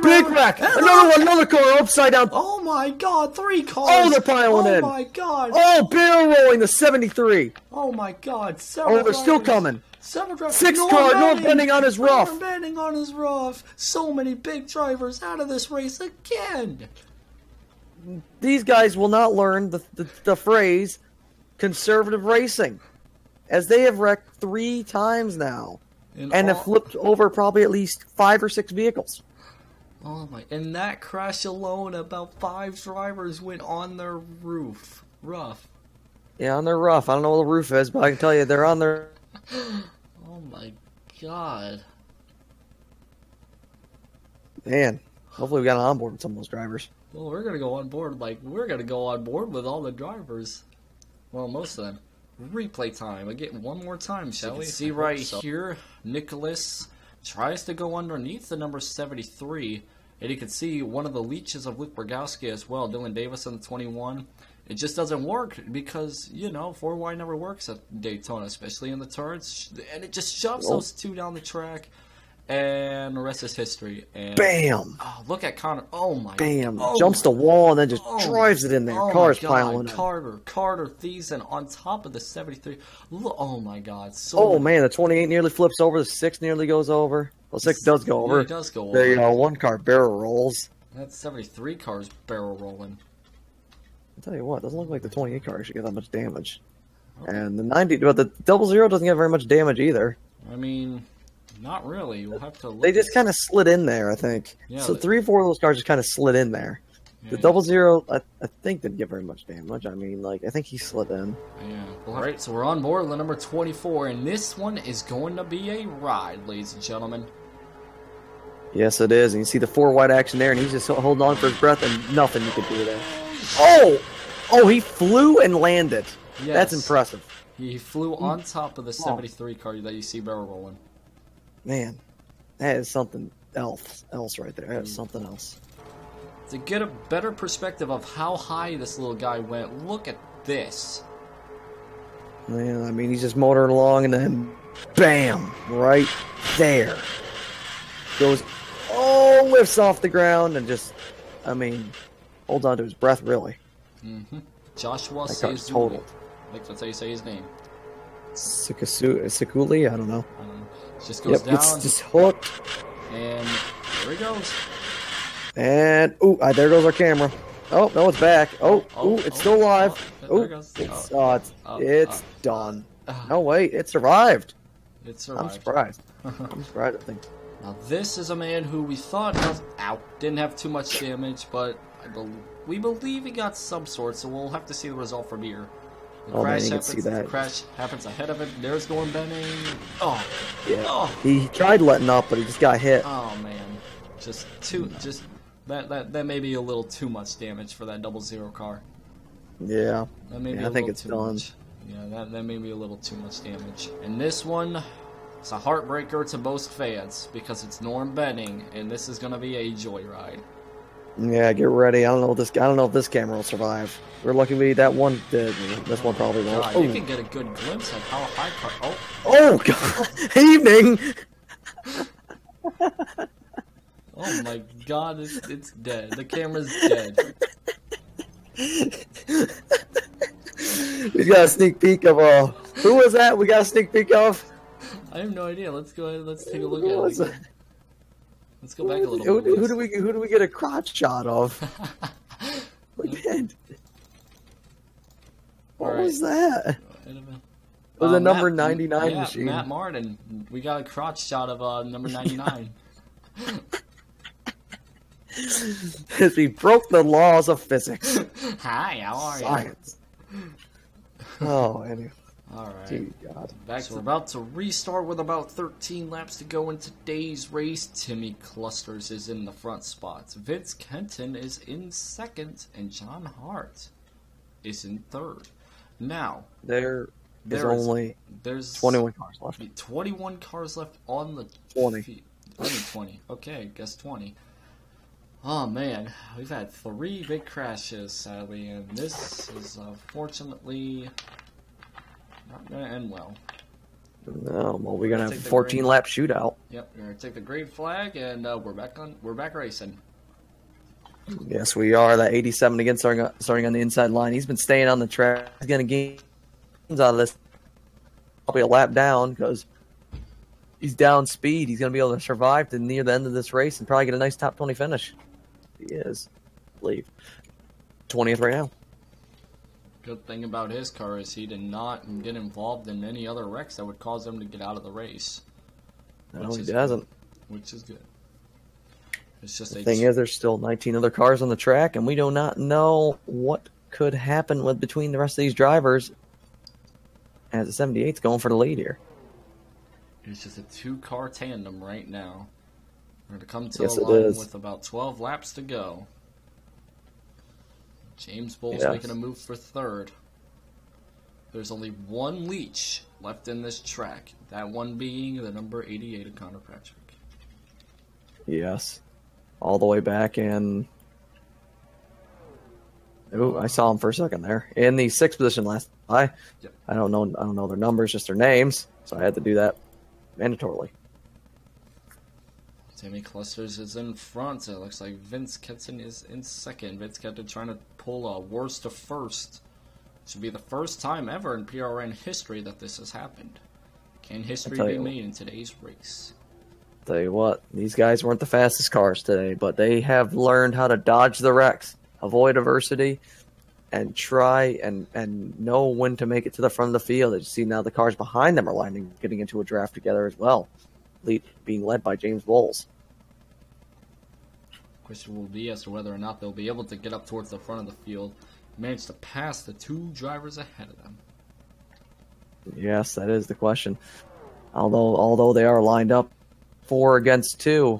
Big wreck. Another car upside down. Oh my god, 3 cars. Oh, they're piling in. Oh my god. Oh, barrel rolling the 73. Oh my god. They're still coming. 7 drivers. 6 car, North bending on his rough. North bending on his rough. So many big drivers out of this race again. These guys will not learn the phrase conservative racing, as they have wrecked 3 times now. And have flipped over probably at least 5 or 6 vehicles. Oh my! In that crash alone, about 5 drivers went on their rough. Yeah, on their rough. I don't know what the roof is, but I can tell you they're on their... Oh my god. Man, hopefully we got on board with some of those drivers. Well, we're gonna go on board, with all the drivers. Well, most of them. Replay time. Again, one more time, shall we? See right here, Nicholas tries to go underneath the number 73, and you can see one of the leeches of Luke Borgowski as well, Dylan Davis on the 21. It just doesn't work because, you know, 4 wide never works at Daytona, especially in the turns, and it just shoves those 2 down the track. And the rest is history. And bam! Oh, look at Connor. Oh my! Bam! Jumps the wall and then just drives it in there. Cars piling in. Carter Thiessen on top of the 73. Look, oh my God! Man, the 28 nearly flips over. The 6 nearly goes over. Well, 6 does go over. Yeah, it does go over. There you go. 1 car barrel rolls. That 73 car's barrel rolling. I'll tell you what, it doesn't look like the 28 car should get that much damage. Okay. And the 90, but the 00 doesn't get very much damage either. I mean. Not really. We'll have to look. They just kind of slid in there, I think. Yeah, so 3 or 4 of those cars just kind of slid in there. Yeah, the 00, I think, didn't get very much damage. I mean, like, I think he slid in. Yeah. All right, so we're on board with the number 24, and this one is going to be a ride, ladies and gentlemen. Yes, it is. And you see the 4 wide action there, and he's just holding on for his breath, and nothing you can do there. Oh, he flew and landed. Yes. That's impressive. He flew on top of the 73 car that you see barrel rolling. Man, that is something else right there. That is something else. To get a better perspective of how high this little guy went, look at this. Man, I mean, he's just motoring along, and then, bam, right there. Goes, lifts off the ground, and just, I mean, holds on to his breath, really. Mm-hmm. Joshua says totaled. That's how you say his name. Sikuli? I don't know. Just goes down. It's just hooked. And there he goes. And, there goes our camera. Oh, no, it's back. It's still alive. It's done. No, wait, it survived. It survived. I'm surprised. I'm surprised, I think. Now, this is a man who we thought didn't have too much damage, but we believe he got some sort, so we'll have to see the result from here. The crash happens ahead of it. There's Norm Benning. He tried letting up, but he just got hit. Oh man, that may be a little too much damage for that 00 car. Yeah, I think it's done. Much. Yeah, that may be a little too much damage. And this one, it's a heartbreaker to most fans because it's Norm Benning, and this is gonna be a joyride. Yeah, get ready. I don't know if this camera will survive. We're lucky that one did. This one probably won't. God, you can get a good glimpse of how high car. Oh God! Evening. Oh my God! It's dead. The camera's dead. We got a sneak peek of who was that? We got a sneak peek of. I have no idea. Let's go ahead. Let's take a look at it. Let's go back a little bit. Who do we get a crotch shot of? We did. What was that? It was a number 99 machine. Matt Martin. We got a crotch shot of number 99. As we broke the laws of physics. Hi, how are you? Science. Oh, anyway. Alright. We're about to restart with about 13 laps to go in today's race. Timmy Clusters is in the front spots. Vince Kenton is in second, and John Hart is in third. Now, there's 21 cars left. 21 cars left on the 20. Only 20. Okay, guess 20. Oh man, we've had 3 big crashes, sadly, and this is unfortunately not going to end well. No, well, we're gonna have a Take the 14 lap shootout. Yep, we're gonna take the green flag, and we're back racing. Yes, we are. That 87 again, starting on the inside line. He's been staying on the track. He's gonna gain out of this. Probably a lap down because he's down speed. He's gonna be able to survive to near the end of this race and probably get a nice top 20 finish. He is, I believe, 20th right now. Good thing about his car is he did not get involved in any other wrecks that would cause him to get out of the race. No, he doesn't. Which is good. It's just The thing is, there's still 19 other cars on the track, and we do not know what could happen between the rest of these drivers as the 78's going for the lead here. It's just a two-car tandem right now. We're going to come to Yes, a it line is. with about 12 laps to go. James Bull's Yes. making a move for third. There's only one leech left in this track. That one being the number 88 of Connor Patrick. Yes. All the way back in... Oh, I saw him for a second there. In the 6th position last time. Yep. I don't know their numbers, just their names, so I had to do that mandatorily. Tammy Clusters is in front. It looks like Vince Ketson is in second. Vince Ketson trying to pull a worst to first. Should be the first time ever in PRN history that this has happened. Can history be made in today's race? Tell you what, these guys weren't the fastest cars today, but they have learned how to dodge the wrecks, avoid adversity, and try and know when to make it to the front of the field. As you see now, the cars behind them are getting into a draft together as well, being led by James Bowles. Question will be as to whether or not they'll be able to get up towards the front of the field, manage to pass the two drivers ahead of them. Yes, that is the question. Although they are lined up 4 against 2,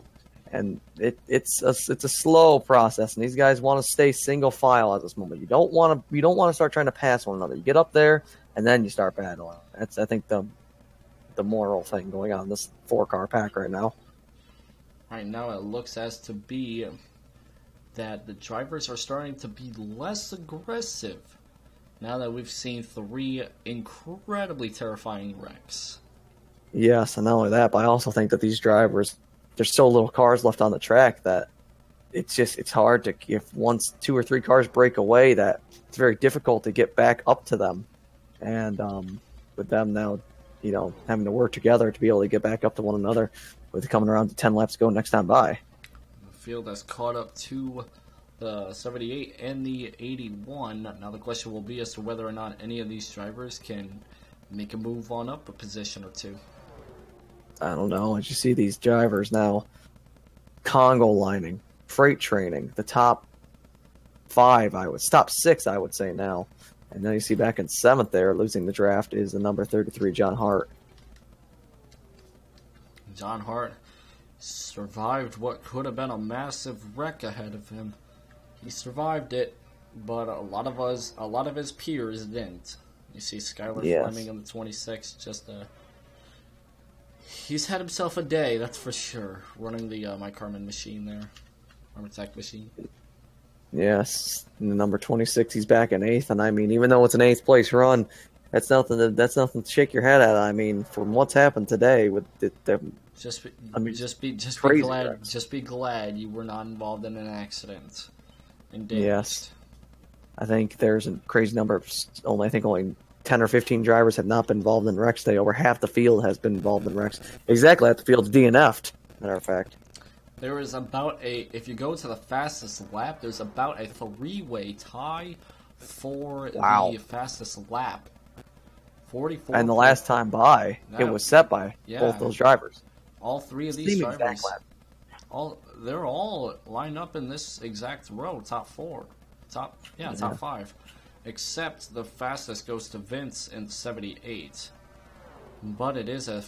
and it's a slow process, and these guys want to stay single file at this moment. You don't want to start trying to pass one another. You get up there and then you start battling. That's, I think, the moral thing going on in this 4-car pack right now. Right now it looks as to be that the drivers are starting to be less aggressive now that we've seen 3 incredibly terrifying wrecks. Yes, and not only that, but I also think that these drivers, there's so little cars left on the track that it's hard to, if once 2 or 3 cars break away, that it's very difficult to get back up to them. And with them now, having to work together to be able to get back up to one another, with coming around to 10 laps to go next time by. The field has caught up to the 78 and the 81. Now the question will be as to whether or not any of these drivers can make a move on up a position or 2. I don't know. As you see these drivers now, Congo lining, freight training, the top 5, top 6, I would say now. And then you see back in 7th there, losing the draft, is the number 33, John Hart. John Hart survived what could have been a massive wreck ahead of him. He survived it, but a lot of his peers didn't. You see Skylar Fleming in the 26, he's had himself a day, that's for sure, running the Mike Harmon machine there. Gamertag machine. Yes, and the number 26, he's back in 8th, and I mean, even though it's an 8th place run, that's nothing to shake your head at. I mean, from what's happened today with just be glad you were not involved in an accident. Yes, I think there's a crazy number of only 10 or 15 drivers have not been involved in wrecks today. Over half the field has been involved in wrecks. Exactly, half the field's DNF'd. Matter of fact, there is about if you go to the fastest lap, there's about a 3-way tie for the fastest lap. 44. And the last time by, it was set by both those drivers. All 3 of these drivers, they're all lined up in this exact row, top 4, top 5, except the fastest goes to Vince in 78. But it is a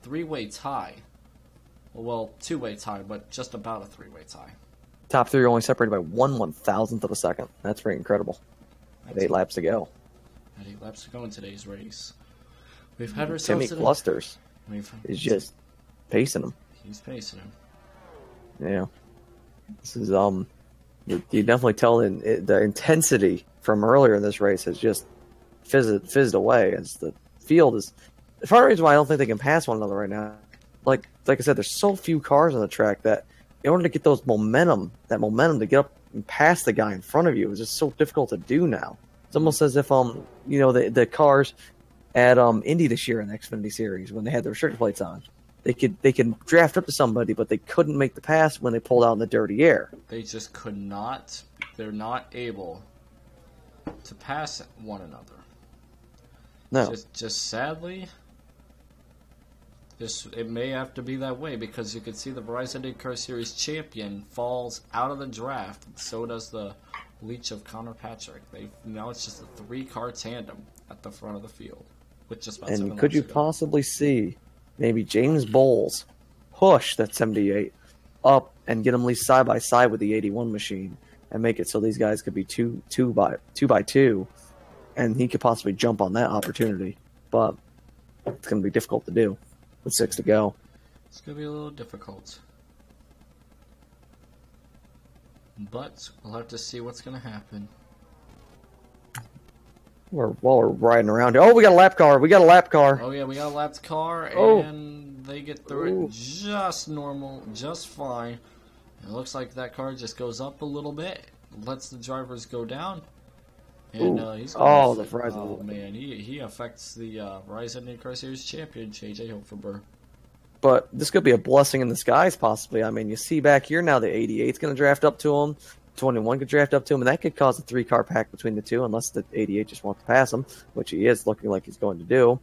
3-way tie. Well, 2-way tie, but just about a 3-way tie. Top 3 are only separated by 1/1000th of a second. That's pretty incredible. At 8 laps to go. At 8 laps to go in today's race. We've had ourselves Timmy Clusters is just pacing him. He's pacing him. Yeah. This is you definitely tell the intensity from earlier in this race has just fizzed away as the field is. The part of the reason why I don't think they can pass one another right now, like I said, there's so few cars on the track that in order to get that momentum to get up and pass the guy in front of you is just so difficult to do now. It's almost as if the cars at Indy this year in the Xfinity Series when they had the restrictor plates on, they could draft up to somebody, but they couldn't make the pass when they pulled out in the dirty air. They just could not. They're not able to pass one another. No, just sadly, it may have to be that way because you can see the Verizon NASCAR Series champion falls out of the draft. So does the Leech of Connor Patrick. Now it's just a 3-car tandem at the front of the field with just about 7 and could you laps to go. possibly see maybe James Bowles push that 78 up and get them at least side by side with the 81 machine and make it so these guys could be two by two, and he could possibly jump on that opportunity, but it's going to be difficult to do with 6 to go. It's going to be a little difficult, but we'll have to see what's going to happen. While we're riding around here. Oh, we got a lap car. Oh yeah, we got a lapped car, Oh. and they get through it just normal, just fine. It looks like that car just goes up a little bit, lets the drivers go down, and he's going the Verizon. Oh man, he affects the Verizon NASCAR Series champion JJ Hoferber. But this could be a blessing in disguise, possibly. I mean, you see back here now the 88's going to draft up to him. 21 could draft up to him, and that could cause a 3-car pack between the two, unless the 88 just wants to pass him, which he is looking like he's going to do.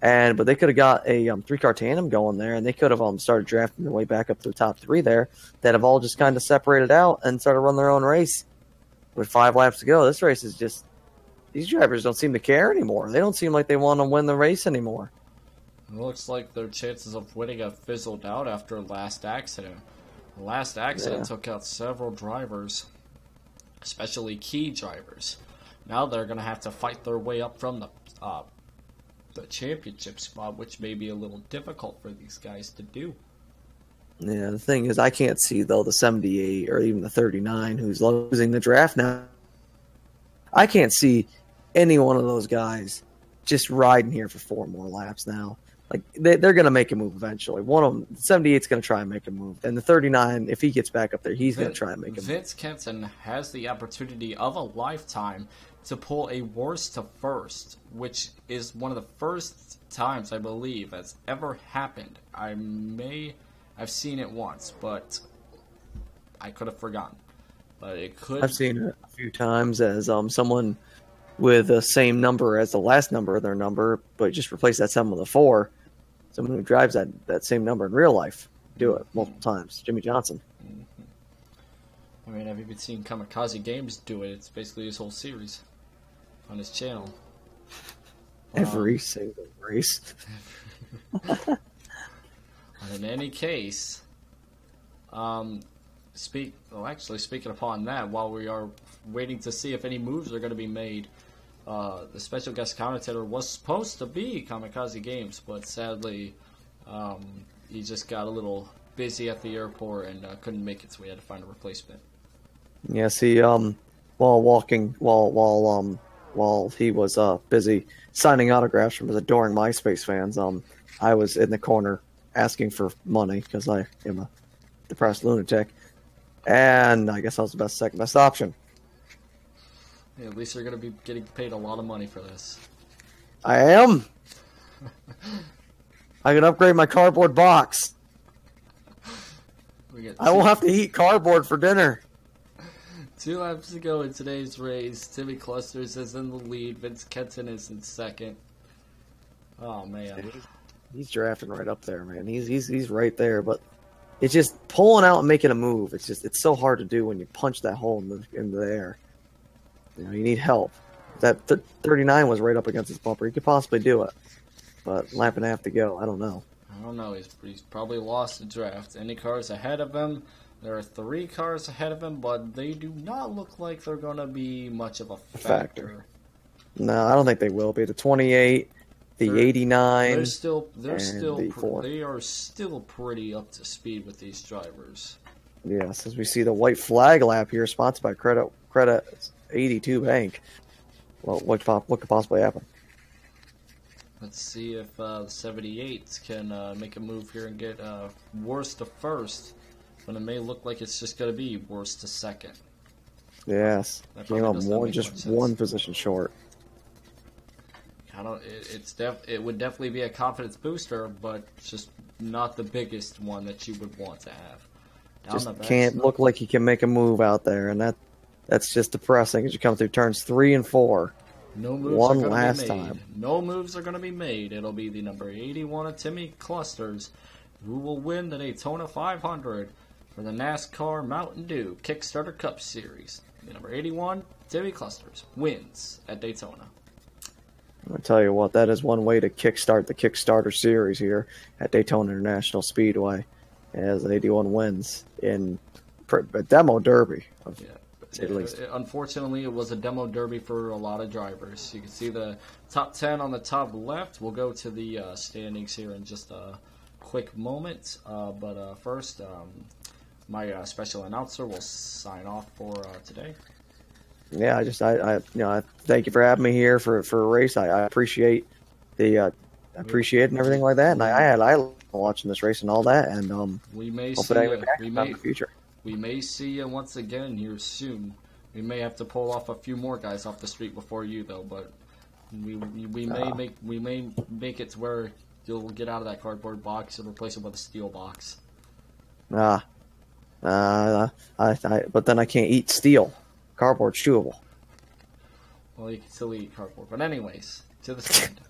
But they could have got a 3-car tandem going there, and they could have started drafting their way back up to the top 3 there that have all just kind of separated out and started running their own race. With 5 laps to go, this race is just these drivers don't seem to care anymore. They don't seem like they want to win the race anymore. It looks like their chances of winning have fizzled out after last accident. The last accident took out several drivers, especially key drivers. Now they're going to have to fight their way up from the championship spot, which may be a little difficult for these guys to do. Yeah, the thing is, I can't see, though, the 78 or even the 39 who's losing the draft now. I can't see any one of those guys just riding here for 4 more laps now. Like, they're going to make a move eventually. One of them, the 78's going to try and make a move. And the 39, if he gets back up there, he's going to try and make a move. Vince Kenton has the opportunity of a lifetime to pull a worst to first, which is one of the first times, I believe, that's ever happened. I've seen it once, but I could have forgotten. But it could. I've seen it a few times as someone with the same number as the last number of their number, but just replace that 7 with a 4. Someone who drives that same number in real life do it multiple times. Jimmy Johnson. I mean, I've even seen Kamikaze Games do it. It's basically his whole series on his channel. Every single race. In any case, speaking upon that, while we are waiting to see if any moves are going to be made, the special guest commentator was supposed to be Kamikaze Games, but sadly, he just got a little busy at the airport and couldn't make it, so we had to find a replacement. Yeah, see, while he was busy signing autographs from his adoring MySpace fans, I was in the corner asking for money because I am a depressed lunatic, and I guess I was the second best option. Yeah, at least you're going to be getting paid a lot of money for this. I am. I can upgrade my cardboard box. I won't have to eat cardboard for dinner. 2 laps to go in today's race. Timmy Clusters is in the lead. Vince Kenton is in second. Oh man, he's drafting right up there, man. He's right there, but it's just pulling out and making a move. It's so hard to do when you punch that hole in the air. You know, you need help. That 39 was right up against his bumper. He could possibly do it, but lap and a half to go. I don't know. He's probably lost the draft. Any cars ahead of him? There are 3 cars ahead of him, but they do not look like they're going to be much of a factor. No, I don't think they will be. The 28, the 89, they are still pretty up to speed with these drivers. Yes, as we see the white flag lap here, sponsored by Credit 82 Bank. Well, what could possibly happen? Let's see if the 78s can make a move here and get worst to first, but it may look like it's just going to be worst to second. Yes, That came up probably does not make just much one sense. position short. It would definitely be a confidence booster, but it's just not the biggest one that you would want to have. Down Just the back can't stretch. look like he can make a move out there, and that's just depressing as you come through turns 3 and 4. No moves One are gonna last be made. time. No moves are going to be made. It'll be the number 81 of Timmy Clusters who will win the Daytona 500 for the NASCAR Mountain Dew Kickstarter Cup Series. The number 81, Timmy Clusters, wins at Daytona. I'm going to tell you what, that is one way to kickstart the Kickstarter series here at Daytona International Speedway, as 81 wins in a demo derby, Yeah. at least. Unfortunately, it was a demo derby for a lot of drivers. You can see the top 10 on the top left. We'll go to the standings here in just a quick moment. But first, my special announcer will sign off for today. Yeah, I thank you for having me here for a race. I appreciate appreciate it and everything like that. And I love watching this race and all that. And We may hope see that I you. get back We in may the future. We may see you once again here soon. We may have to pull off a few more guys off the street before you, though. But we may make it to where you'll get out of that cardboard box and replace it with a steel box. But then I can't eat steel. Cardboard's chewable. Well, you can still eat cardboard. But anyways, to the stand.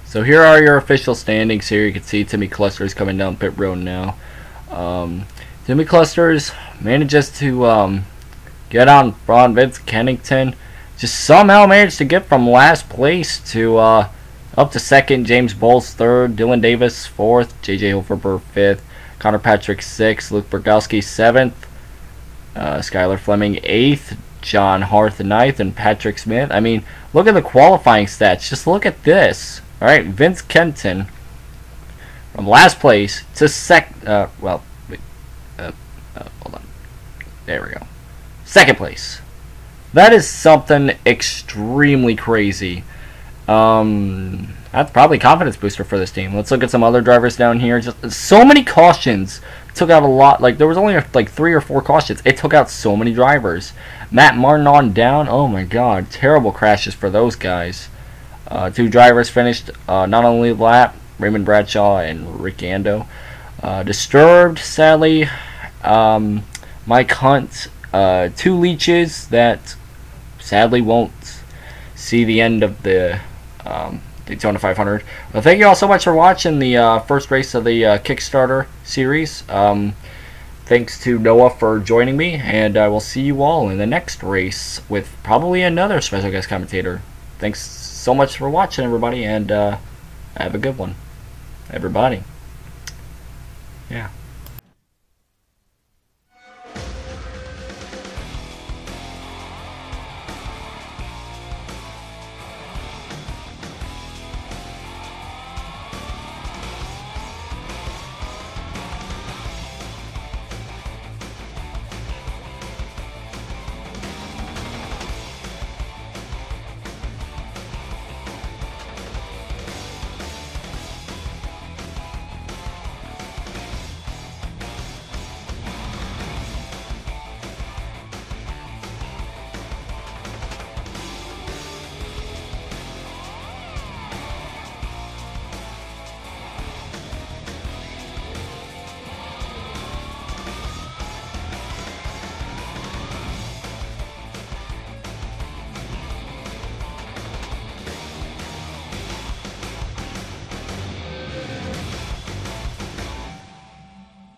So here are your official standings. Here you can see Timmy Clusters coming down pit road now. Timmy Clusters manages to get on Ron Vince Kennington. Just somehow managed to get from last place to up to second. James Bowles third. Dylan Davis fourth. JJ Overberg fifth. Connor Patrick sixth. Luke Burgowski seventh. Skylar Fleming 8th, John Harth 9th, and Patrick Smith. I mean, look at the qualifying stats. Just look at this. All right, Vince Kenton from last place to hold on. There we go. Second place. That is something extremely crazy. That's probably a confidence booster for this team. Let's look at some other drivers down here. Just so many cautions. Took out a lot. Like, there was only like 3 or 4 cautions. It took out so many drivers. Matt Martin on down. Oh my god, terrible crashes for those guys. 2 drivers finished not only lap. Raymond Bradshaw and Rick Ando. Disturbed, sadly. Mike Hunt. 2 leeches that sadly won't see the end of the Daytona 500. Well, thank you all so much for watching the first race of the Kickstarter series. Thanks to Noah for joining me, and I will see you all in the next race with probably another special guest commentator. Thanks so much for watching, everybody, and have a good one, everybody. Yeah.